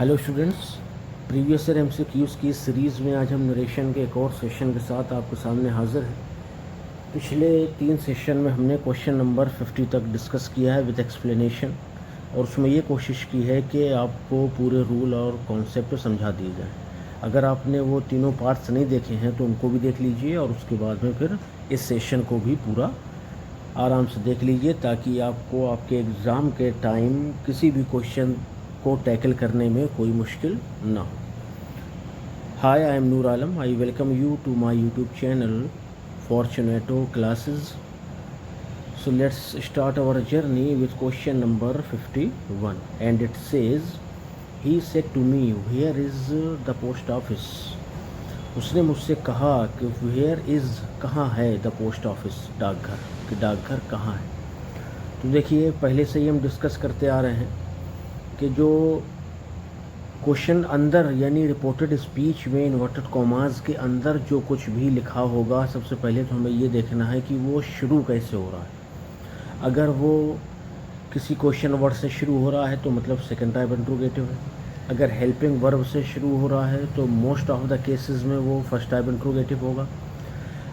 Hello students, previous year MCQs की series में आज हम नरेशन के एक और सेशन के साथ आपके सामने हाज़िर हैं। पिछले 3 सेशन में हमने क्वेश्चन नंबर 50 तक डिस्कस किया है विद एक्सप्लेनेशन, और उसमें ये कोशिश की है कि आपको पूरे रूल और कॉन्सेप्ट समझा दिए जाए। अगर आपने वो तीनों पार्ट्स नहीं देखे हैं तो उनको भी देख लीजिए, और उसके बाद में फिर इस सेशन को भी पूरा आराम से देख लीजिए, ताकि आपको आपके एग्ज़ाम के टाइम किसी भी क्वेश्चन को टैकल करने में कोई मुश्किल ना हो। Hi, I am Noor Alam. I welcome you to my YouTube channel Fortunato classes. So let's start our journey with question number 51 and it says, he said to me where is the post office. उसने मुझसे कहा कि where is कहाँ है the post office, डाकघर, कि डाकघर कहाँ है। तो देखिए, पहले से ही हम डिस्कस करते आ रहे हैं कि जो क्वेश्चन अंदर यानी रिपोर्टेड स्पीच में इन्वर्टेड कॉमास के अंदर जो कुछ भी लिखा होगा, सबसे पहले तो हमें ये देखना है कि वो शुरू कैसे हो रहा है। अगर वो किसी क्वेश्चन वर्ड से शुरू हो रहा है तो मतलब सेकंड टाइप इंट्रोगेटिव है। अगर हेल्पिंग वर्ब से शुरू हो रहा है तो मोस्ट ऑफ द केसेस में वो फर्स्ट टाइप इंट्रोगेटिव होगा।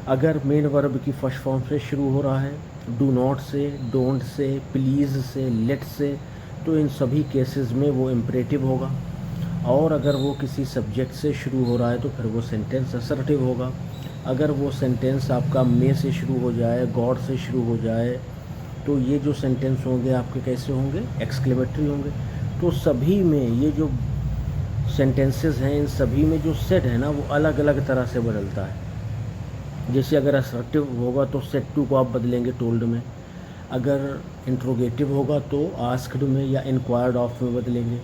अगर मेन वर्ब की फर्स्ट फॉर्म से शुरू हो रहा है, डू नॉट से, डोंट से, प्लीज़ से, लेट से, तो इन सभी केसेस में वो इम्परेटिव होगा। और अगर वो किसी सब्जेक्ट से शुरू हो रहा है तो फिर वो सेंटेंस असर्टिव होगा। अगर वो सेंटेंस आपका मे से शुरू हो जाए, गॉड से शुरू हो जाए, तो ये जो सेंटेंस होंगे आपके कैसे होंगे, एक्सक्लेमेटरी होंगे। तो सभी में ये जो सेंटेंसेस हैं, इन सभी में जो सेट है ना, वो अलग अलग तरह से बदलता है। जैसे अगर असर्टिव होगा तो सेट टू को आप बदलेंगे टोल्ड में। अगर इंट्रोगेटिव होगा तो आस्क्ड में या इंक्वायर्ड ऑफ में बदलेंगे।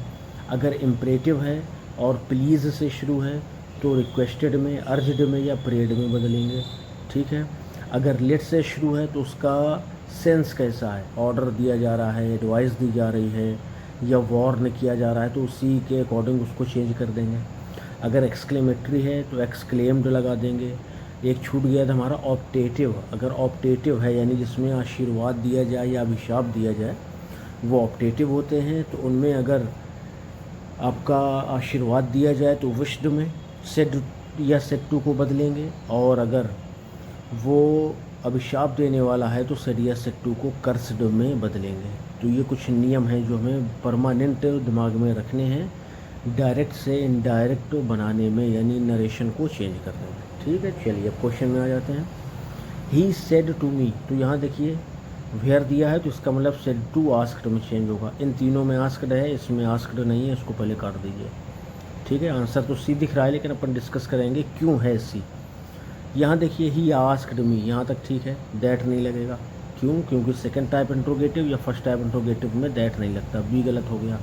अगर इम्परेटिव है और प्लीज़ से शुरू है तो रिक्वेस्टेड में, अर्ज्ड में या प्रेड में बदलेंगे। ठीक है। अगर लेट से शुरू है तो उसका सेंस कैसा है, ऑर्डर दिया जा रहा है, एडवाइस दी जा रही है या वॉर्न किया जा रहा है, तो उसी के अकॉर्डिंग उसको चेंज कर देंगे। अगर एक्सक्लेमेटरी है तो एक्सक्लेम्ड लगा देंगे। एक छूट गया था हमारा ऑप्टेटिव। अगर ऑप्टेटिव है यानी जिसमें आशीर्वाद दिया जाए या अभिशाप दिया जाए, वो ऑप्टेटिव होते हैं। तो उनमें अगर आपका आशीर्वाद दिया जाए तो विश्ड में सेड या सेड टू को बदलेंगे, और अगर वो अभिशाप देने वाला है तो सेड या सेड टू को कर्स्ड में बदलेंगे। तो ये कुछ नियम हैं जो हमें परमानेंट दिमाग में रखने हैं, डायरेक्ट से इनडायरेक्ट बनाने में, यानी नरेशन को चेंज करने में। ठीक है, चलिए अब क्वेश्चन में आ जाते हैं। ही सेड टू मी, तो यहाँ देखिए वेयर दिया है तो इसका मतलब सेड टू आस्क्ड में चेंज होगा। इन तीनों में आस्क्ड है, इसमें आस्क्ड नहीं है, इसको पहले काट दीजिए। ठीक है, आंसर तो सी दिख रहा है, लेकिन अपन डिस्कस करेंगे क्यों है सी। यहाँ देखिए ही आस्क्ड मी, यहाँ तक ठीक है, दैट नहीं लगेगा। क्यों? क्योंकि सेकंड टाइप इंट्रोगेटिव या फर्स्ट टाइप इंट्रोगेटिव में दैट नहीं लगता, बी गलत हो गया।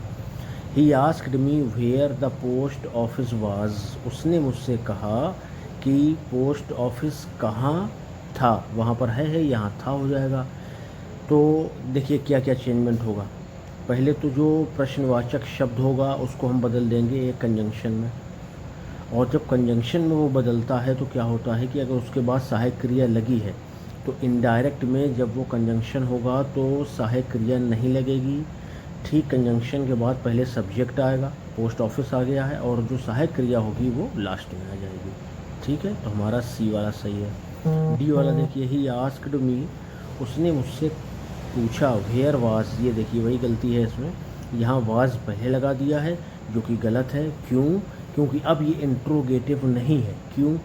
He asked me where the post office was, उसने मुझसे कहा कि पोस्ट ऑफिस कहाँ था। वहाँ पर है, यहाँ था हो जाएगा। तो देखिए क्या क्या चेंजमेंट होगा। पहले तो जो प्रश्नवाचक शब्द होगा उसको हम बदल देंगे एक कंजंक्शन में, और जब कंजंक्शन में वो बदलता है तो क्या होता है कि अगर उसके बाद सहायक क्रिया लगी है तो इनडायरेक्ट में जब वो कंजंक्शन होगा तो सहायक क्रिया नहीं लगेगी। ठीक कंजंक्शन के बाद पहले सब्जेक्ट आएगा, पोस्ट ऑफिस आ गया है, और जो सहायक क्रिया होगी वो लास्ट में आ जाएगी। ठीक है, तो हमारा सी वाला सही है। डी वाला देखिए, ही आस्क्ड मी, उसने मुझसे पूछा, वेयर वाज, ये देखिए वही गलती है इसमें, यहाँ वाज पहले लगा दिया है जो कि गलत है। क्यों? क्योंकि अब ये इंट्रोगेटिव नहीं है। क्यों?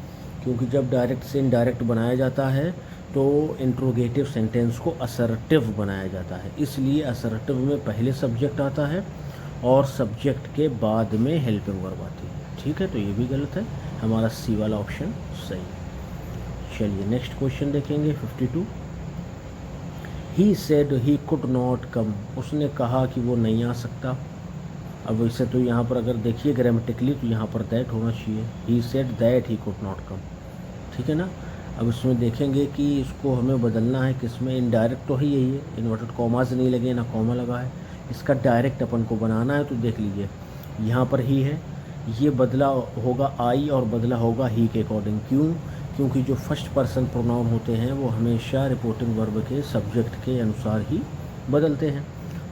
क्योंकि जब डायरेक्ट से इनडायरेक्ट बनाया जाता है तो इंट्रोगेटिव सेंटेंस को असर्टिव बनाया जाता है, इसलिए असर्टिव में पहले सब्जेक्ट आता है और सब्जेक्ट के बाद में हेल्पिंग वर्ब आती है। ठीक है, तो ये भी गलत है, हमारा सी वाला ऑप्शन सही है। चलिए नेक्स्ट क्वेश्चन देखेंगे 52। ही said he could not come, उसने कहा कि वो नहीं आ सकता। अब वैसे तो यहाँ पर अगर देखिए ग्रामेटिकली तो यहाँ पर दैट होना चाहिए, ही said that he could not come. ठीक है ना। अब इसमें देखेंगे कि इसको हमें बदलना है किसमें, इनडायरेक्ट तो ही यही है, इन्वर्टेड कॉमास नहीं लगे ना कॉमा लगा है, इसका डायरेक्ट अपन को बनाना है। तो देख लीजिए यहाँ पर ही है, ये बदला होगा आई और बदला होगा ही के अकॉर्डिंग। क्यों? क्योंकि जो फर्स्ट पर्सन प्रोनाउन होते हैं वो हमेशा रिपोर्टिंग वर्ब के सब्जेक्ट के अनुसार ही बदलते हैं।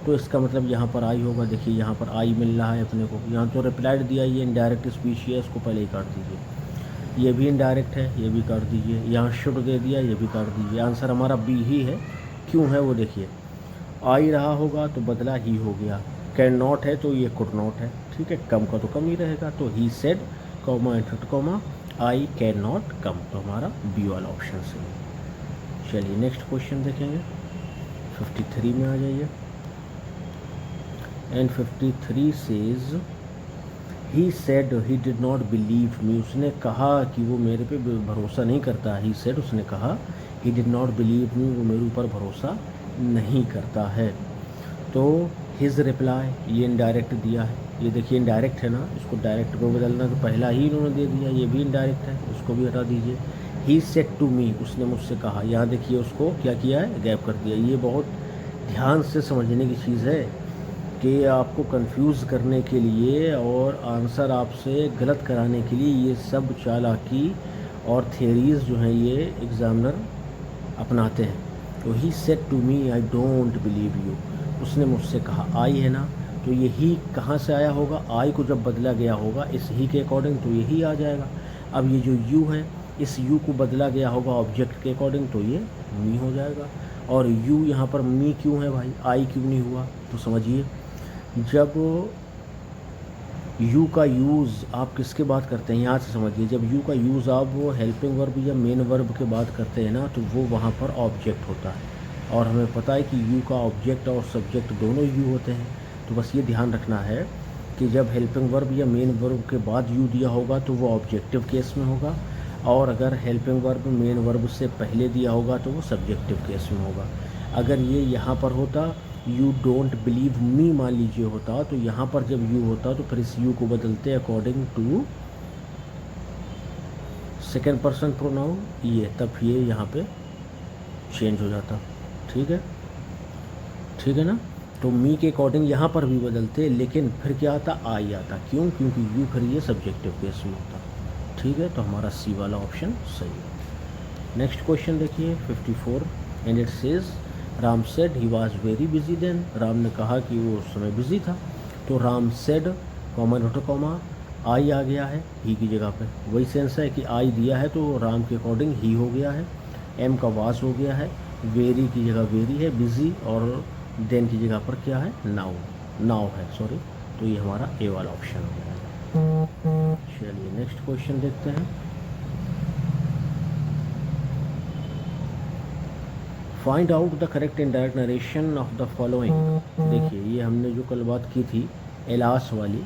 तो इसका मतलब यहाँ पर आई होगा। देखिए यहाँ पर आई मिल रहा है अपने को, यहाँ तो रिप्लाइड दिया, ये इनडायरेक्ट स्पीच है, इसको पहले ही काट दीजिए। ये भी इनडायरेक्ट है, ये भी काट दीजिए। यहाँ शुड दे दिया, ये भी काट दीजिए। आंसर हमारा बी ही है। क्यों है वो देखिए, आई रहा होगा तो बदला ही हो गया, कैन नॉट है तो ये कुड नॉट है, ठीक है, कम का तो कम ही रहेगा, तो he said comma inverted comma I can not come, तो हमारा बी वाला ऑप्शन सही है। चलिए नेक्स्ट क्वेश्चन देखेंगे, 53 में आ जाइए। And 53 says he said he did not believe me, उसने कहा कि वो मेरे पे भरोसा नहीं करता। ही सेड, उसने कहा, he did not believe me, वो मेरे ऊपर भरोसा नहीं करता है। तो हिज रिप्लाई, ये इनडायरेक्ट दिया है, ये देखिए इनडायरेक्ट है ना, इसको डायरेक्ट को बदलना, तो पहला ही इन्होंने दे दिया, ये भी इनडायरेक्ट है, इसको भी हटा दीजिए। ही सेड टू मी, उसने मुझसे कहा, यहाँ देखिए उसको क्या किया है, गैप कर दिया। ये बहुत ध्यान से समझने की चीज़ है कि आपको कंफ्यूज करने के लिए और आंसर आपसे गलत कराने के लिए ये सब चालाकी और थियरीज़ जो हैं ये एग्ज़ामिनर अपनाते हैं। तो he said to me I don't believe you, उसने मुझसे कहा, आई है ना, तो यही कहाँ से आया होगा, आई को जब बदला गया होगा इस ही के अकॉर्डिंग, तो यही आ जाएगा। अब ये जो यू है, इस यू को बदला गया होगा ऑब्जेक्ट के अकॉर्डिंग, तो ये मी हो जाएगा। और यू यहाँ पर मी क्यों है भाई, आई क्यों नहीं हुआ, तो समझिए जब यू का यूज़ आप किसके बात करते हैं, यहाँ से समझिए, जब यू का यूज़ आप वो हेल्पिंग वर्ब या मेन वर्ब के बात करते हैं ना, तो वो वहाँ पर ऑब्जेक्ट होता है। और हमें पता है कि यू का ऑब्जेक्ट और सब्जेक्ट दोनों यू होते हैं। तो बस ये ध्यान रखना है कि जब हेल्पिंग वर्ब या मेन वर्ब के बाद यू दिया होगा तो वो ऑब्जेक्टिव केस में होगा, और अगर हेल्पिंग वर्ब मेन वर्ब से पहले दिया होगा तो वो सब्जेक्टिव केस में होगा। अगर ये यहाँ पर होता यू डोंट बिलीव मी मान लीजिए होता, तो यहाँ पर जब यू होता तो फिर इस यू को बदलते according to second person pronoun ये, तब ये यहाँ पे चेंज हो जाता। ठीक है, ठीक है ना। तो मी के अकॉर्डिंग यहाँ पर भी बदलते, लेकिन फिर क्या आता, आई आता। क्यों, क्योंकि यू फिर ये सब्जेक्टिव केस में होता। ठीक है, तो हमारा सी वाला ऑप्शन सही है। नेक्स्ट क्वेश्चन देखिए 54 and it says Ram said he was very busy then, राम ने कहा कि वो उस समय बिजी था। तो Ram said comma note comma I आ गया है ही की जगह पे, वही सेंस है कि आई दिया है तो राम के अकॉर्डिंग ही हो गया है, एम का वास हो गया है, वेरी की जगह वेरी है, बिजी, और देन की जगह पर क्या है, नाउ, नाउ है सॉरी। तो ये हमारा ए वाला ऑप्शन हो गया है। चलिए नेक्स्ट क्वेश्चन देखते हैं। Find out the correct indirect narration of the following. देखिए ये हमने जो कल बात की थी एलास वाली,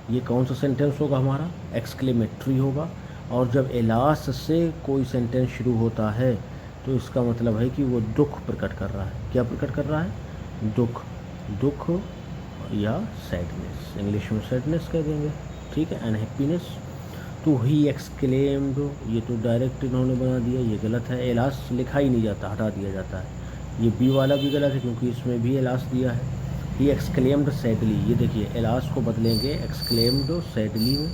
ये कौन सा सेंटेंस होगा हमारा, एक्सक्लेमेटरी होगा। और जब एलास से कोई सेंटेंस शुरू होता है तो इसका मतलब है कि वो दुख प्रकट कर रहा है। क्या प्रकट कर रहा है, दुख, दुख या सैडनेस, इंग्लिश में सैडनेस कह देंगे, ठीक है, अनहैप्पीनेस। तो ही एक्सक्लेम्ड, ये तो डायरेक्ट इन्होंने बना दिया, ये गलत है, एलास लिखा ही नहीं जाता, हटा दिया जाता है। ये बी वाला भी गलत है क्योंकि इसमें भी एलास दिया है। ही एक्सक्लेम्ड सैडली, ये देखिए एलास को बदलेंगे एक्सक्लेम्ड सैडली में,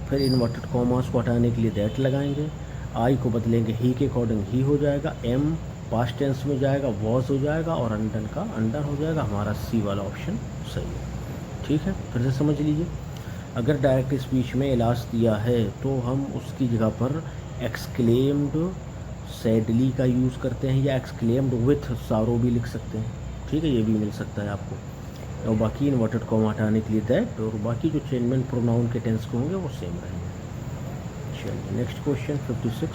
फिर इन्वर्टेड कॉमास को हटाने के लिए दैट लगाएंगे, आई को बदलेंगे ही के अकॉर्डिंग ही हो जाएगा, एम पास्ट टेंस में जाएगा वॉज हो जाएगा, और अंडर का अंडर हो जाएगा। हमारा सी वाला ऑप्शन सही है। ठीक है, फिर से समझ लीजिए, अगर डायरेक्ट स्पीच में एलास दिया है तो हम उसकी जगह पर एक्सक्लेम्ड सैडली का यूज़ करते हैं, या एक्सक्लेम्ड विथ सारो भी लिख सकते हैं। ठीक है, ये भी मिल सकता है आपको। और बाकी इन्वर्टेड कॉमा हटाने के लिए दैट, और बाकी जो चेंजमेंट प्रोनाउन के टेंस के होंगे वो सेम रहेंगे। चलिए next question 56,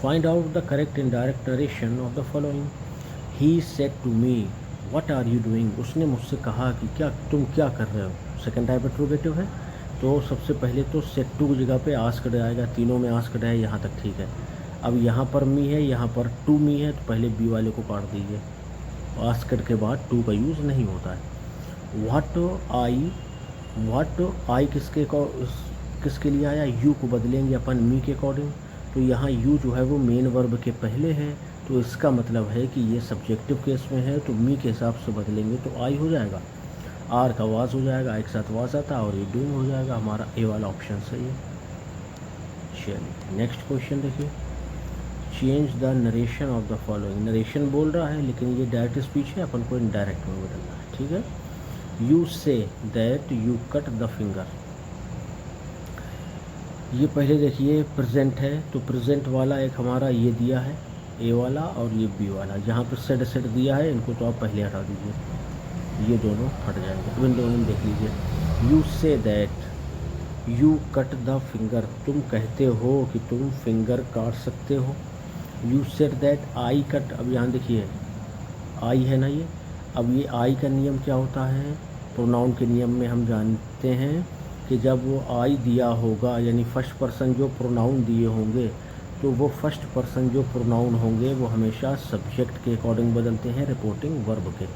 find out the correct indirect narration of the following. He said to me what are you doing, उसने मुझसे कहा कि क्या तुम क्या कर रहे हो। सेकंड टाइप इंट्रोगेटिव है, तो सबसे पहले तो सेड टू की जगह पे आस्क्ड आएगा, तीनों में आस्क्ड है, यहाँ तक ठीक है। अब यहाँ पर मी है, यहाँ पर टू मी है, तो पहले बी वाले को काट दीजिए, आस्क्ड के बाद टू का यूज़ नहीं होता है। व्हाट आई किसके लिए आया, यू को बदलेंगे अपन मी के अकॉर्डिंग, तो यहाँ यू जो है वो मेन वर्ब के पहले है, तो इसका मतलब है कि ये सब्जेक्टिव केस में है, तो मी के हिसाब से बदलेंगे तो आई हो जाएगा, आर का वाज हो जाएगा, एक साथ वाज आता और ये डूइंग हो जाएगा। हमारा ए वाला ऑप्शन सही है। चलिए नेक्स्ट क्वेश्चन देखिए change the narration of the following. Narration बोल रहा है लेकिन ये डायरेक्ट स्पीच है, अपन को इनडायरेक्ट में बदलना है। ठीक है, you say that you cut the finger. ये पहले देखिए प्रेजेंट है, तो प्रेजेंट वाला एक हमारा ये दिया है ए वाला और ये बी वाला, जहाँ पर सेड सेड दिया है इनको तो आप पहले हटा दीजिए, ये दोनों हट जाएंगे। अब इन दोनों में देख लीजिए, you say that you cut the finger, तुम कहते हो कि तुम फिंगर काट सकते हो। You said that I cut, अब यहाँ देखिए आई है ना ये, अब ये आई का नियम क्या होता है, प्रोनाउन के नियम में हम जानते हैं कि जब वो आई दिया होगा यानी फर्स्ट पर्सन जो प्रोनाउन दिए होंगे, तो वो फर्स्ट पर्सन जो प्रोनाउन होंगे वो हमेशा सब्जेक्ट के अकॉर्डिंग बदलते हैं रिपोर्टिंग वर्ब के।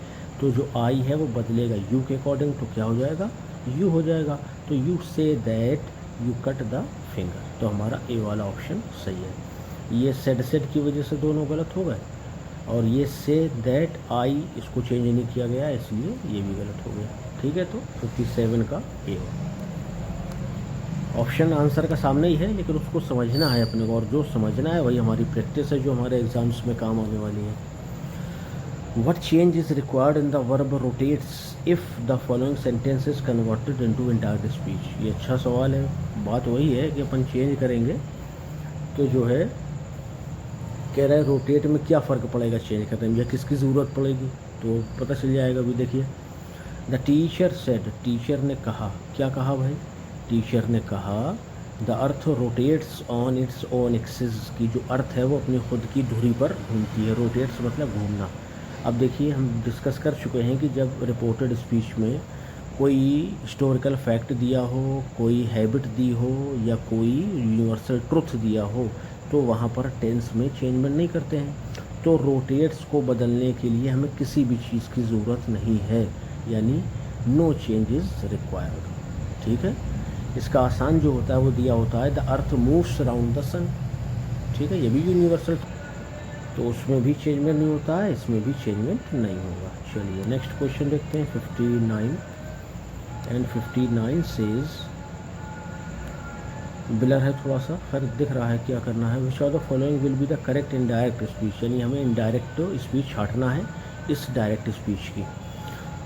तो जो आई है वो बदलेगा यू के अकॉर्डिंग, तो क्या हो जाएगा, यू हो जाएगा। तो you say that you cut the finger, तो हमारा ए वाला ऑप्शन सही है। ये सेड सेड की वजह से दोनों गलत हो गए, और ये से दैट आई इसको चेंज नहीं किया गया इसलिए ये भी गलत हो गया। ठीक है, तो 57 का ए ऑप्शन आंसर का सामने ही है, लेकिन उसको समझना है अपने को, और जो समझना है वही हमारी प्रैक्टिस है जो हमारे एग्जाम्स में काम आने वाली है। What change is required in the verb rotates if the following sentence is converted into indirect speech? ये अच्छा सवाल है। बात वही है कि अपन चेंज करेंगे तो जो है कह रहा है रोटेट में क्या फ़र्क पड़ेगा चेंज करने में, या किसकी ज़रूरत पड़ेगी, तो पता चल जाएगा। अभी देखिए, द टीचर सेड, टीचर ने कहा, क्या कहा भाई, टीचर ने कहा the earth rotates on its own axis, की जो अर्थ है वो अपनी खुद की धुरी पर घूमती है। रोटेट्स मतलब घूमना। अब देखिए हम डिस्कस कर चुके हैं कि जब रिपोर्टेड स्पीच में कोई हिस्टोरिकल फैक्ट दिया हो, कोई हैबिट दी हो, या कोई यूनिवर्सल ट्रुथ दिया हो, तो वहाँ पर टेंस में चेंजमेंट नहीं करते हैं। तो रोटेट्स को बदलने के लिए हमें किसी भी चीज़ की ज़रूरत नहीं है, यानी नो चेंज इज़ रिक्वायर्ड। ठीक है, इसका आसान जो होता है वो दिया होता है the earth moves around the sun. ठीक है, ये भी यूनिवर्सल, तो उसमें भी चेंजमेंट नहीं होता है, इसमें भी चेंजमेंट नहीं होगा। चलिए नेक्स्ट क्वेश्चन देखते हैं, 59 एंड 59 सेज, ब्लर है थोड़ा सा, खैर दिख रहा है क्या करना है। Which of the following will be the correct indirect speech, यानी हमें इनडायरेक्ट स्पीच छाटना है इस डायरेक्ट स्पीच की।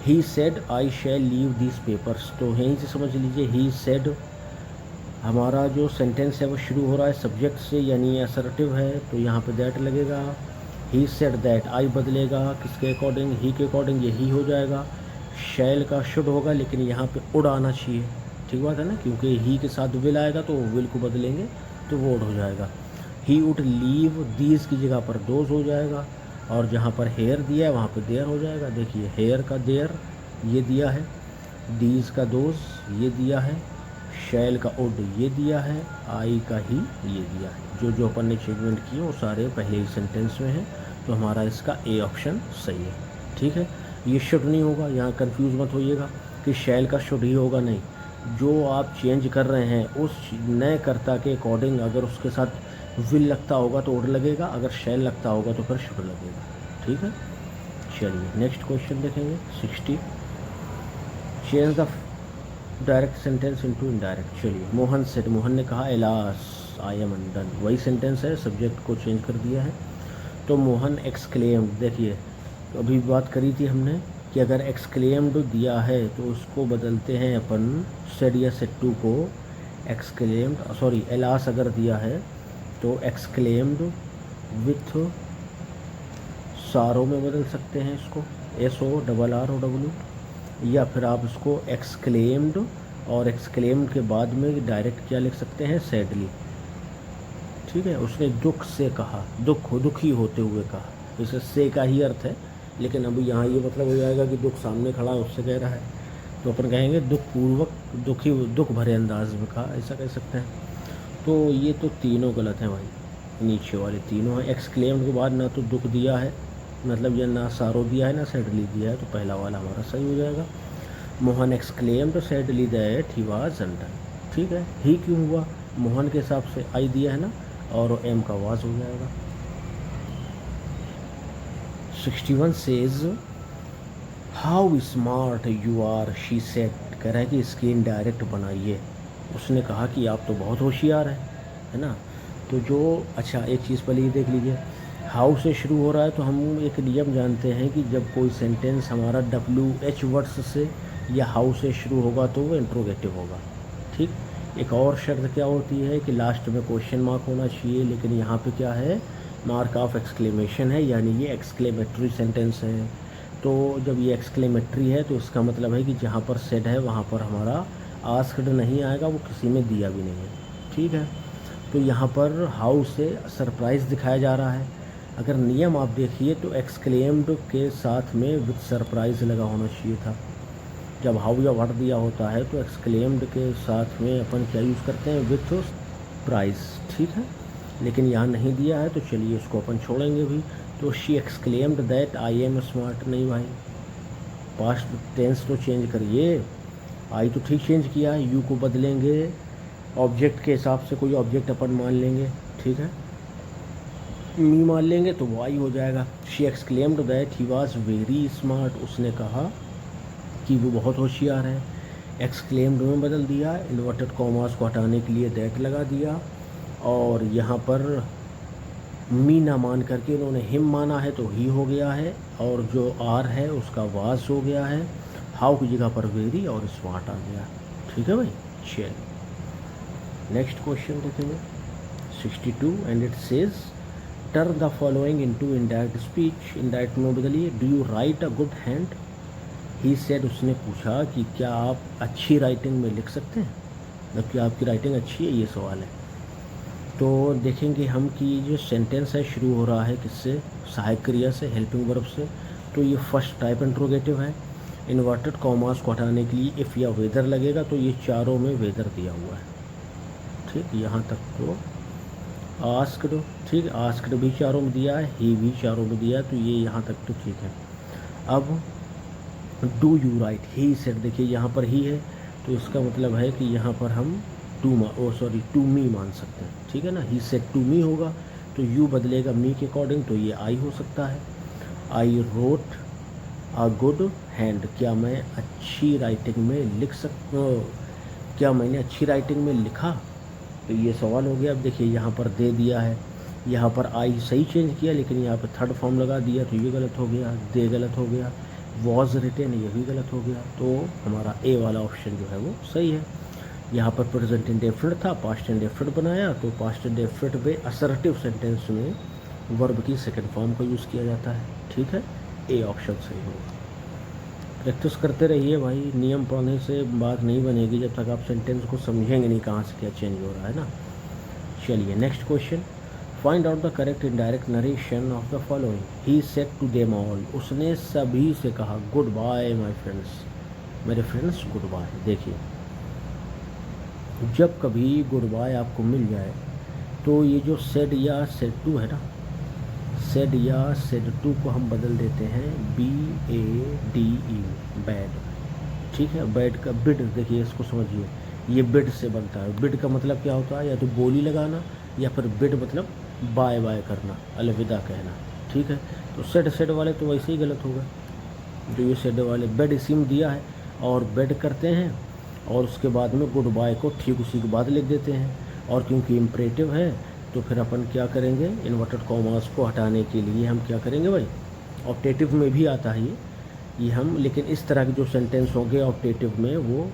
He said I shall leave this papers, तो यहीं से समझ लीजिए ही सेड हमारा जो सेंटेंस है वो शुरू हो रहा है सब्जेक्ट से, यानी असर्टिव है, तो यहाँ पे दैट लगेगा। ही सेड दैट, आई बदलेगा किसके अकॉर्डिंग, ही के अकॉर्डिंग, ये ही हो जाएगा। शैल का शुड होगा लेकिन यहाँ पे उड़ आना चाहिए, ठीक बात है ना, क्योंकि ही के साथ विल आएगा तो विल को बदलेंगे तो वो उड़ हो जाएगा। ही वुड लीव दीज की जगह पर दोज हो जाएगा, और जहाँ पर हेयर दिया है वहाँ पर देयर हो जाएगा। देखिए हेयर का देयर ये दिया है, दीज का दोज ये दिया है, शैल का उड ये दिया है, आई का ही ये दिया है। जो जो अपन ने चेंजमेंट किए वो सारे पहले ही सेंटेंस में हैं, तो हमारा इसका ए ऑप्शन सही है। ठीक है, ये शुड नहीं होगा, यहाँ कंफ्यूज मत होइएगा कि शैल का शुड ही होगा, नहीं, जो आप चेंज कर रहे हैं उस नए कर्ता के अकॉर्डिंग अगर उसके साथ विल लगता होगा तो उड लगेगा, अगर शैल लगता होगा तो फिर शुड लगेगा। ठीक है, चलिए नेक्स्ट क्वेश्चन देखेंगे, 60, change the direct sentence into indirect. चलिए, मोहन सेड, मोहन ने कहा एलास आई एम अनडन, वही सेंटेंस है, सब्जेक्ट को चेंज कर दिया है। तो मोहन एक्सक्लेम्ड, देखिए अभी बात करी थी हमने कि अगर एक्सक्लेम्ड दिया है तो उसको बदलते हैं अपन सेड या सेड टू को एक्सक्लेम्ड, सॉरी एलास अगर दिया है तो एक्सक्लेम्ड विथ सारो में बदल सकते हैं इसको, SORROW, या फिर आप इसको एक्सक्लेम्ड और एक्सक्लेम्ड के बाद में डायरेक्ट क्या लिख सकते हैं, सैडली। ठीक है, उसने दुख से कहा, दुखी होते हुए कहा, इसे से का ही अर्थ है, लेकिन अभी यहाँ ये मतलब हो जाएगा कि दुख सामने खड़ा है उससे कह रहा है, तो अपन कहेंगे दुख पूर्वक, दुख भरे अंदाज में कहा, ऐसा कह सकते हैं। तो ये तो तीनों गलत हैं भाई, नीचे वाले तीनों हैं। एक्सक्लेम्ड के बाद ना तो दुख दिया है, मतलब ये ना सारो दिया है ना सैडली दिया है, तो पहला वाला हमारा सही हो जाएगा। Mohan exclaimed sadly that he was undone. ठीक है, ही क्यों हुआ, मोहन के हिसाब से आई दिया है ना, और एम का वाज हो जाएगा। 61 says how smart you are she said, कह रहा है कि इसकी इनडायरेक्ट बनाइए। उसने कहा कि आप तो बहुत होशियार हैं, है ना, तो जो अच्छा एक चीज़ पहले ये देख लीजिए, हाउ से शुरू हो रहा है तो हम एक नियम जानते हैं कि जब कोई सेंटेंस हमारा WH वर्ड्स से या हाउ से शुरू होगा तो वो इंट्रोगेटिव होगा। ठीक, एक और शर्त क्या होती है कि लास्ट में क्वेश्चन मार्क होना चाहिए, लेकिन यहाँ पे क्या है, मार्क ऑफ एक्सक्लेमेशन है, यानी ये एक्सक्लेमेटरी सेंटेंस है। तो जब ये एक्सक्लेमेटरी है तो इसका मतलब है कि जहाँ पर सेड है वहाँ पर हमारा आस्क्ड नहीं आएगा, वो किसी में दिया भी नहीं है। ठीक है, तो यहाँ पर हाउ से सरप्राइज़ दिखाया जा रहा है। अगर नियम आप देखिए तो एक्सक्लेम्ड के साथ में विद सरप्राइज़ लगा होना चाहिए था। जब हाउ या व्हाट दिया होता है तो एक्सक्लेम्ड के साथ में अपन क्या यूज़ करते हैं, विथ प्राइज़। ठीक है, लेकिन यहाँ नहीं दिया है तो चलिए उसको अपन छोड़ेंगे भी। तो she exclaimed that I am smart, नहीं भाई, पास्ट टेंस तो चेंज करिए। आई तो ठीक चेंज किया है, यू को बदलेंगे, ऑब्जेक्ट के हिसाब से कोई ऑब्जेक्ट अपन मान लेंगे। ठीक है, मी मान लेंगे तो वो आई हो जाएगा। She exclaimed that he was very smart, उसने कहा कि वो बहुत होशियार है। एक्सक्लेम्ड में बदल दिया, इन्वर्टेड कॉमास को हटाने के लिए दैट लगा दिया, और यहाँ पर मी ना मान करके इन्होंने हिम माना है तो ही हो गया है, और जो आर है उसका वाज हो गया है, हाउ की जगह पर वेरी और स्मार्ट आ गया। ठीक है भाई, चलिए नेक्स्ट क्वेश्चन देखेंगे 62 and it says turn the following into indirect speech. Indirect में बदलिए, do you right a good hand. He said, उसने पूछा कि क्या आप अच्छी राइटिंग में लिख सकते हैं, मतलब कि आपकी राइटिंग अच्छी है, ये सवाल है। तो देखेंगे हम कि जो सेंटेंस है शुरू हो रहा है किससे, सहायक क्रिया से, हेल्पिंग वर्ब से। तो ये फर्स्ट टाइप इंट्रोगेटिव है। इन्वर्टेड कॉमास को हटाने के लिए इफ़ या वेदर लगेगा, तो ये चारों में वेदर दिया हुआ है। ठीक, यहाँ तक तो आस्क्ड, ठीक, आस्क्ड भी चारों में दिया है, ही भी चारों में दिया है, तो ये यहाँ तक तो ठीक है। अब do you right, he said, देखिए यहाँ पर ही है तो इसका मतलब है कि यहाँ पर हम टू मी मान सकते हैं। ठीक है ना, ही सेड टू मी होगा तो यू बदलेगा मी के अकॉर्डिंग, तो ये आई हो सकता है। I wrote a good hand, क्या मैं अच्छी राइटिंग में लिख सकता हूँ, क्या मैंने अच्छी राइटिंग में लिखा, तो ये सवाल हो गया। अब देखिए यहाँ पर दे दिया है, यहाँ पर आई सही चेंज किया, लेकिन यहाँ पर थर्ड फॉर्म लगा दिया तो ये गलत हो गया, दे गलत हो गया, वॉज रिटेन ये भी गलत हो गया। तो हमारा ए वाला ऑप्शन जो है वो सही है। यहाँ पर प्रेजेंट इंडेफिनिट था, पास्ट इंडेफिनिट बनाया, तो पास्ट इंडेफिनिट में असर्टिव सेंटेंस में वर्ब की सेकंड फॉर्म का यूज़ किया जाता है। ठीक है, ए ऑप्शन सही होगा। प्रैक्टिस करते रहिए भाई, नियम पढ़ने से बात नहीं बनेगी जब तक आप सेंटेंस को समझेंगे नहीं कहाँ से क्या चेंज हो रहा है ना। चलिए next question, find out the correct indirect narration of the following. He said to them all, उसने सभी से कहा गुड बाय माई फ्रेंड्स, मेरे फ्रेंड्स गुड बाय। देखिए जब कभी गुड बाय आपको मिल जाए तो ये जो सेड या सेड टू है ना, सेड या सेड टू को हम बदल देते हैं BADE, बैड। ठीक है, बैड का बिड, देखिए इसको समझिए, ये बिड से बनता है। बिड का मतलब क्या होता है, या तो बोली लगाना, या फिर बिड मतलब बाय बाय करना, अलविदा कहना। ठीक है, तो सेड वाले तो वैसे ही गलत होगा, जो ये सेड वाले बेड इसी में दिया है और बेड करते हैं, और उसके बाद में गुड बाय को ठीक उसी के बाद लिख देते हैं। और क्योंकि इम्परेटिव है तो फिर अपन क्या करेंगे, इन्वर्टेड कॉमास को हटाने के लिए हम क्या करेंगे भाई, ऑप्टेटिव में भी आता है ये हम, लेकिन इस तरह के जो सेंटेंस होंगे ऑप्टेटिव में वो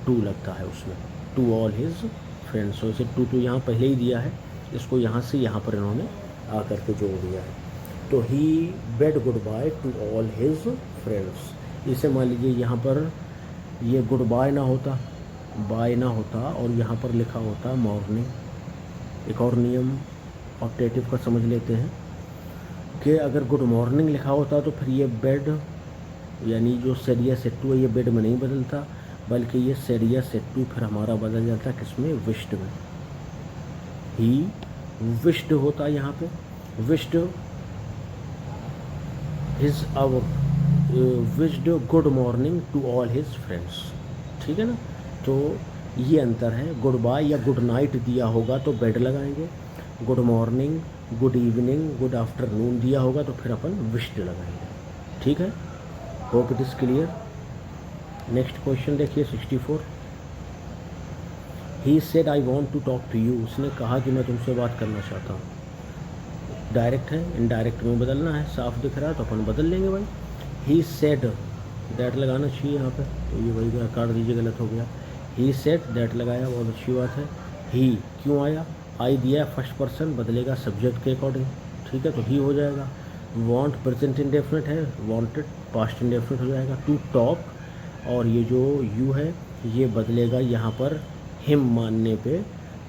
टू लगता है उसमें, टू ऑल हिज फ्रेंड्स। वैसे टू तो यहाँ पहले ही दिया है, इसको यहाँ से यहाँ पर इन्होंने आकर के जोड़ दिया है। तो he bade goodbye to all his friends. इसे मान लीजिए यहाँ पर ये गुड बाय ना होता, बाय ना होता, और यहाँ पर लिखा होता मॉर्निंग। एक और नियम ऑप्टेटिव का समझ लेते हैं कि अगर गुड मॉर्निंग लिखा होता तो फिर ये बेड, यानी जो सेड या सेड टू है ये बेड में नहीं बदलता, बल्कि ये सेड या सेड टू फिर हमारा बदल जाता किसमें, विश्ड में। ही विश्ड होता यहाँ पे, wished his our wished good morning to all his friends. ठीक है ना, तो ये अंतर है। गुड बाय या गुड नाइट दिया होगा तो बेड लगाएंगे, good morning, good evening, good afternoon दिया होगा तो फिर अपन विश्ड लगाएंगे। ठीक है, hope it is clear. Next question देखिए 64, he said I want to talk to you, उसने कहा कि मैं तुमसे बात करना चाहता हूँ। डायरेक्ट है, इनडायरेक्ट में बदलना है, साफ दिख रहा है तो अपन बदल लेंगे भाई। ही सेड, दैट लगाना चाहिए यहाँ पे, तो ये वही काट दीजिए, गलत हो गया। ही सेड, दैट लगाया, बहुत अच्छी बात है। ही क्यों आया, आई दिया फर्स्ट पर्सन, बदलेगा सब्जेक्ट के अकॉर्डिंग, ठीक है, तो ही हो जाएगा। वांट प्रेजेंट इंडेफिनिट है, वांटेड पास्ट इंडेफिनिट हो जाएगा। टू टॉक, और ये जो यू है ये बदलेगा यहाँ पर हिम मानने पे,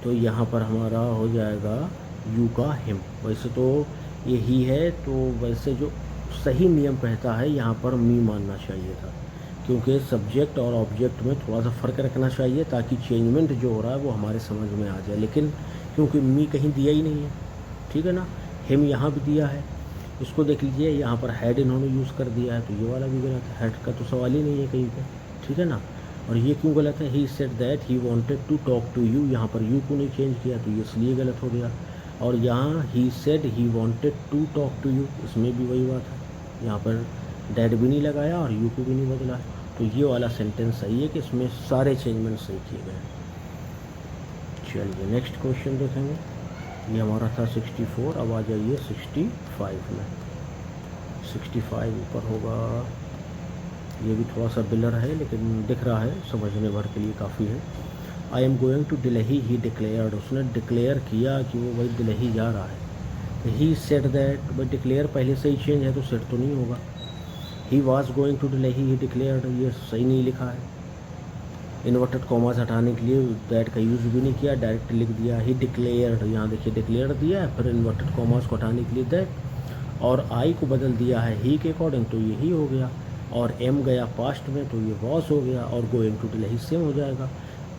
तो यहाँ पर हमारा हो जाएगा यू का हिम। वैसे तो ये ही है, तो वैसे जो सही नियम कहता है यहाँ पर मी मानना चाहिए था, क्योंकि सब्जेक्ट और ऑब्जेक्ट में थोड़ा सा फ़र्क रखना चाहिए ताकि चेंजमेंट जो हो रहा है वो हमारे समझ में आ जाए। लेकिन क्योंकि मी कहीं दिया ही नहीं है, ठीक है ना, हिम यहाँ भी दिया है। इसको देख लीजिए, यहाँ पर हैड इन्होंने यूज़ कर दिया है, तो ये वाला भी गलत है, हैड का तो सवाल ही नहीं है कहीं पे, ठीक है ना। और ये क्यों गलत है, he said that he wanted to talk to you, यहाँ पर यू को नहीं चेंज किया तो ये इसलिए गलत हो गया। और यहाँ he said he wanted to talk to you, इसमें भी वही बात है, यहाँ पर डैड भी नहीं लगाया और यू को भी नहीं बदला, तो ये वाला सेंटेंस सही है कि इसमें सारे चेंजमेंट सही किए गए। चलिए नेक्स्ट क्वेश्चन देखेंगे, ये हमारा था 64, अब आ जाइए 65 में। 65 ऊपर होगा, ये भी थोड़ा सा बिलर है लेकिन दिख रहा है, समझने भर के लिए काफ़ी है। I am going to Delhi, he declared, उसने डिक्लेयर किया कि वो भाई दिल्ली जा रहा है। ही सेड दैट, भाई डिक्लेयर पहले से ही चेंज है तो सेड तो नहीं होगा। He was going to Delhi, he declared, ये सही नहीं लिखा है। इन्वर्टेड कॉमास हटाने के लिए दैट का यूज़ भी नहीं किया, डायरेक्ट लिख दिया ही डिक्लेयर्ड, यहाँ देखिए डिक्लेयर दिया है, फिर इन्वर्टेड कॉमास को हटाने के लिए दैट, और आई को बदल दिया है ही के अकॉर्डिंग, तो ये ही हो गया। और एम गया पास्ट में तो ये वॉस हो गया, और गोइंग टू दिल्ली सेम हो जाएगा,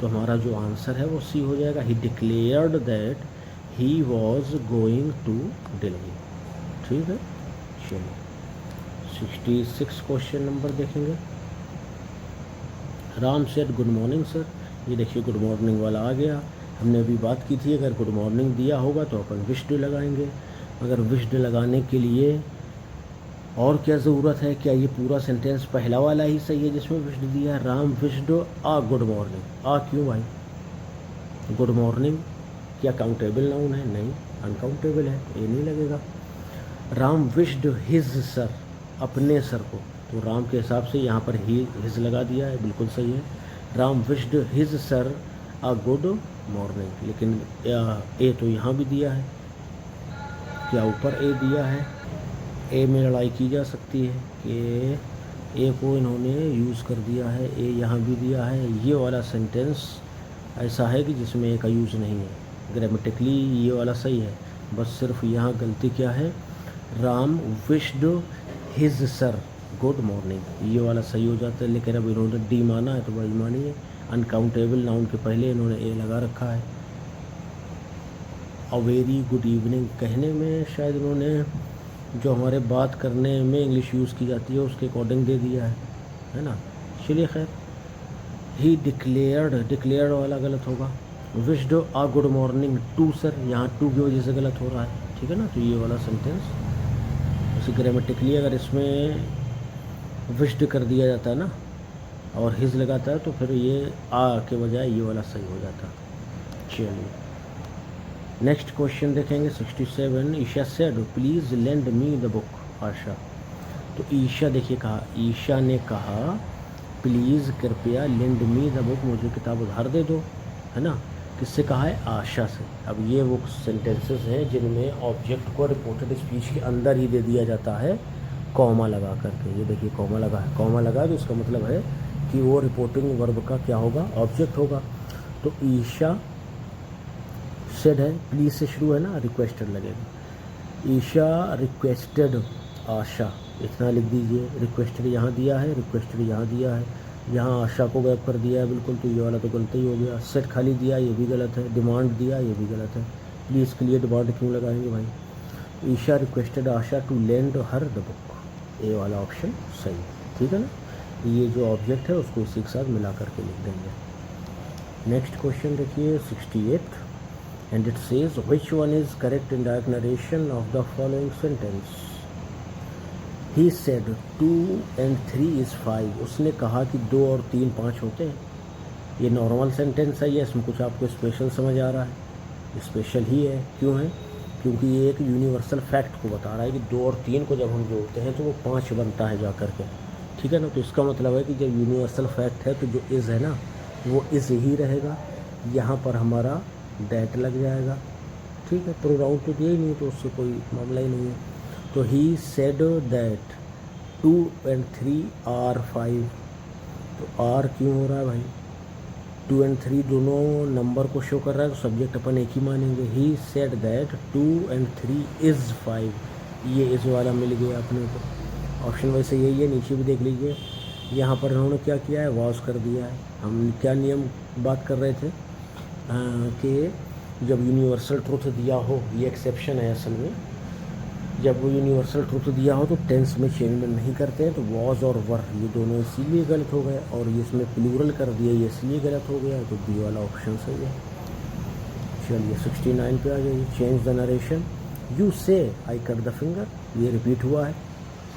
तो हमारा जो आंसर है वो सी हो जाएगा। He declared that he was going to Delhi, ठीक है। चलिए 66 क्वेश्चन नंबर देखेंगे। Ram said good morning sir, ये देखिए गुड मॉर्निंग वाला आ गया। हमने अभी बात की थी अगर गुड मॉर्निंग दिया होगा तो अपन विश्ड लगाएंगे, मगर विश्ड लगाने के लिए और क्या ज़रूरत है, क्या ये पूरा सेंटेंस पहला वाला ही सही है जिसमें विश्ड दिया है, Ram wished a good morning. आ क्यों भाई, गुड मॉर्निंग क्या काउंटेबल नाउन है, नहीं अनकाउंटेबल है, ये नहीं लगेगा। राम विश्ड हिज सर, अपने सर को, तो राम के हिसाब से यहाँ पर ही हिज लगा दिया है, बिल्कुल सही है। Ram wished his sir a good morning, लेकिन ए तो यहाँ भी दिया है, क्या ऊपर ए दिया है, ए में लड़ाई की जा सकती है कि ए को इन्होंने यूज़ कर दिया है, ए यहाँ भी दिया है। ये वाला सेंटेंस ऐसा है कि जिसमें ए का यूज़ नहीं है, ग्रामेटिकली ये वाला सही है, बस सिर्फ यहाँ गलती क्या है, Ram wished his sir good morning, ये वाला सही हो जाता है, लेकिन अब इन्होंने डी माना है तो भाई मानिए, अनकाउंटेबल नाउन के पहले इन्होंने ए लगा रखा है। अ वेरी गुड इवनिंग कहने में शायद इन्होंने जो हमारे बात करने में इंग्लिश यूज़ की जाती है उसके अकॉर्डिंग दे दिया है ना। चलिए खैर, ही डिक्लेयर्ड वाला गलत होगा। Wished a good morning to sir, यहाँ टू की वजह से गलत हो रहा है, ठीक है ना, तो ये वाला सेंटेंस उसी ग्रामेटिकली अगर इसमें विश्ड कर दिया जाता है ना और हिज लगाता है तो फिर ये आ के बजाय ये वाला सही हो जाता। चलिए नेक्स्ट क्वेश्चन देखेंगे 67। Isha said please lend me the book Asha, तो ईशा देखिए कहा, ईशा ने कहा प्लीज़ कृपया लेंड मी द बुक, मुझे किताब उधार दे दो, है ना। किससे कहा है, आशा से। अब ये वो सेंटेंसेस हैं जिनमें ऑब्जेक्ट को रिपोर्टेड स्पीच के अंदर ही दे दिया जाता है कॉमा लगा करके, ये देखिए कॉमा लगा है, कॉमा लगा तो इसका मतलब है कि वो रिपोर्टिंग वर्ब का क्या होगा, ऑब्जेक्ट होगा। तो ईशा सेड है, प्लीज़ से शुरू है ना, रिक्वेस्टेड लगेगा। ईशा रिक्वेस्टेड आशा, इतना लिख दीजिए, रिक्वेस्टेड यहाँ दिया है, रिक्वेस्टेड यहाँ दिया है, यहाँ आशा को गैप कर दिया है बिल्कुल, तो ये वाला तो गलत ही हो गया। सेट खाली दिया, ये भी गलत है। डिमांड दिया, ये भी गलत है। प्लीज़ के लिए डिमांड क्यों लगाएंगे भाई। Isha requested Asha to lend her the book, A वाला ऑप्शन सही, ठीक है ना। ये जो ऑब्जेक्ट है उसको इसी के साथ मिला करके लिख देंगे। नेक्स्ट क्वेश्चन देखिए 68, and it says which one is correct in direct narration of the following sentence. He said 2 and 3 is 5, उसने कहा कि 2 और 3 5 होते हैं, ये नॉर्मल सेंटेंस है, ये इसमें कुछ आपको स्पेशल समझ आ रहा है? स्पेशल ही है। क्यों है? क्योंकि ये एक यूनिवर्सल फैक्ट को बता रहा है कि 2 और 3 को जब हम जोड़ते हैं तो वो 5 बनता है जा कर के। ठीक है ना? तो इसका मतलब है कि जब यूनिवर्सल फैक्ट है तो जो इज़ है ना वो इज़ ही रहेगा। यहाँ पर हमारा दैट लग जाएगा। ठीक है, प्रोनाउन तो दिया ही नहीं तो उससे कोई मामला ही नहीं है। तो he said that 2 and 3 are 5। तो आर क्यों हो रहा है भाई? 2 and 3 दोनों नंबर को शो कर रहा है तो सब्जेक्ट अपन एक ही मानेंगे। ही सेड दैट 2 and 3 is 5। ये इस वाला मिल गया अपने को। ऑप्शन वैसे यही है, नीचे भी देख लीजिए। यहाँ पर इन्होंने क्या किया है? वॉज कर दिया है। हम क्या नियम बात कर रहे थे कि जब यूनिवर्सल ट्रुथ दिया हो, ये एक्सेप्शन है असल में, जब वो यूनिवर्सल ट्रुथ दिया हो तो टेंस में चेंजमेंट नहीं करते हैं। तो वॉज और वर ये दोनों इसीलिए गलत हो गए, और ये इसमें प्लूरल कर दिया ये इसलिए गलत हो गया। तो बी वाला ऑप्शन सही है। चलिए 69 पे आ जाइए। Change the narration. यू से आई कट द फिंगर, ये रिपीट हुआ है,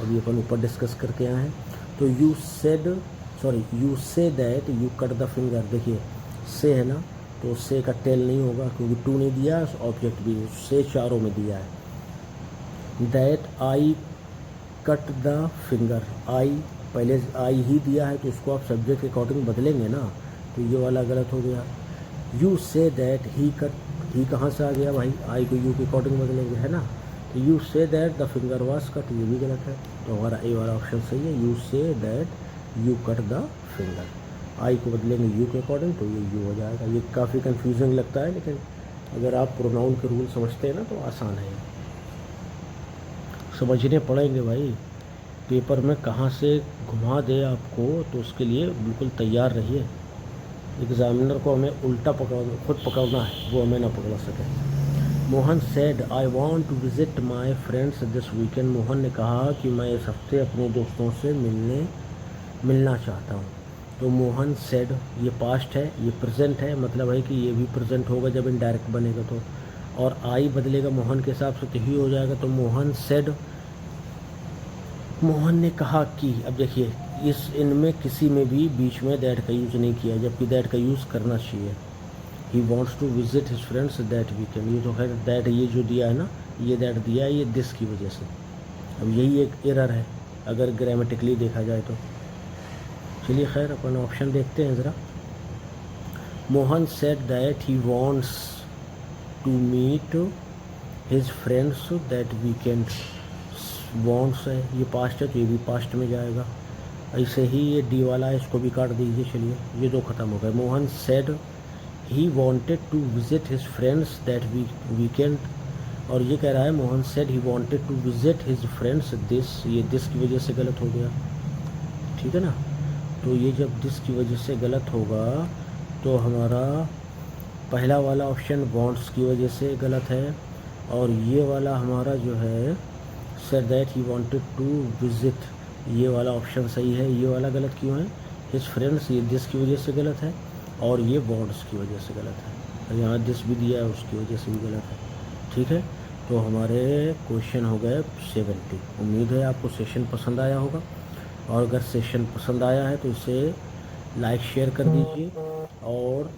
अभी अपन ऊपर डिस्कस करके आए हैं। तो you say that you cut the finger, देखिए से है ना तो से का टेल नहीं होगा क्योंकि 2 नहीं दिया, ऑब्जेक्ट भी से चारों में दिया है। That I cut the finger, I पहले आई ही दिया है तो उसको आप सब्जेक्ट के अकॉर्डिंग बदलेंगे ना, तो ये वाला गलत हो गया। You say that he cut, ही कहाँ से आ गया भाई? आई को यू के अकॉर्डिंग बदलेंगे, है ना? तो you say that the finger was cut, ये भी गलत है। तो हमारा ए वाला ऑप्शन सही है। You say that you cut the finger, I को बदलेंगे यू के अकॉर्डिंग तो ये यू हो जाएगा। ये काफ़ी कन्फ्यूजिंग लगता है, लेकिन अगर आप प्रोनाउन के रूल समझते हैं ना तो आसान है, समझने पड़ेंगे भाई। पेपर में कहाँ से घुमा दे आपको तो उसके लिए बिल्कुल तैयार रहिए। एग्ज़ामिनर को हमें उल्टा खुद पकड़ना है, वो हमें ना पकड़ सके। Mohan said I want to visit my friends this weekend. Mohan ने कहा कि मैं इस हफ्ते अपने दोस्तों से मिलना चाहता हूँ। तो मोहन सेड ये पास्ट है, ये प्रेजेंट है, मतलब है कि ये भी प्रेजेंट होगा जब इनडायरेक्ट बनेगा तो, और आई बदलेगा मोहन के हिसाब से तो ही हो जाएगा। तो मोहन सेड, मोहन ने कहा कि, अब देखिए इस इनमें किसी में भी बीच में दैट का यूज़ नहीं किया, जबकि दैट का यूज़ करना चाहिए। He wants to visit his friends that weekend, ये तो खैर दैट ये जो दिया है ना, ये दैट दिया है ये दिस की वजह से। अब यही एक एरर है अगर ग्रामेटिकली देखा जाए तो। चलिए खैर अपन ऑप्शन देखते हैं ज़रा। Mohan said that he wants to meet his friends that weekend. Wants है, ये पास्ट है तो ये भी पास्ट में जाएगा। ऐसे ही ये डी वाला है, इसको भी काट दीजिए। चलिए ये दो ख़त्म हो गए। Mohan said he wanted to visit his friends that weekend, और ये कह रहा है Mohan said he wanted to visit his friends this, ये दिस की वजह से गलत हो गया। ठीक है ना? तो ये जब दिस की वजह से गलत होगा तो हमारा पहला वाला ऑप्शन वॉन्ट्स की वजह से गलत है, और ये वाला हमारा जो है said that he wanted to visit, ये वाला ऑप्शन सही है। ये वाला गलत क्यों है? हिज फ्रेंड्स, ये दिस की वजह से गलत है, और ये वॉन्ट्स की वजह से गलत है। यहाँ दिस भी दिया है उसकी वजह से भी गलत है। ठीक है, तो हमारे क्वेश्चन हो गए 70। उम्मीद है आपको सेशन पसंद आया होगा, और अगर सेशन पसंद आया है तो इसे लाइक शेयर कर दीजिए, और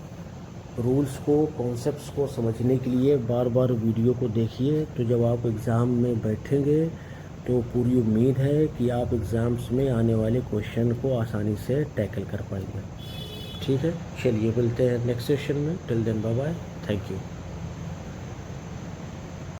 रूल्स को, कॉन्सेप्ट्स को समझने के लिए बार बार वीडियो को देखिए। तो जब आप एग्ज़ाम में बैठेंगे तो पूरी उम्मीद है कि आप एग्ज़ाम्स में आने वाले क्वेश्चन को आसानी से टैकल कर पाएंगे। ठीक है, चलिए मिलते हैं नेक्स्ट सेशन में। Till then bye bye, thank you.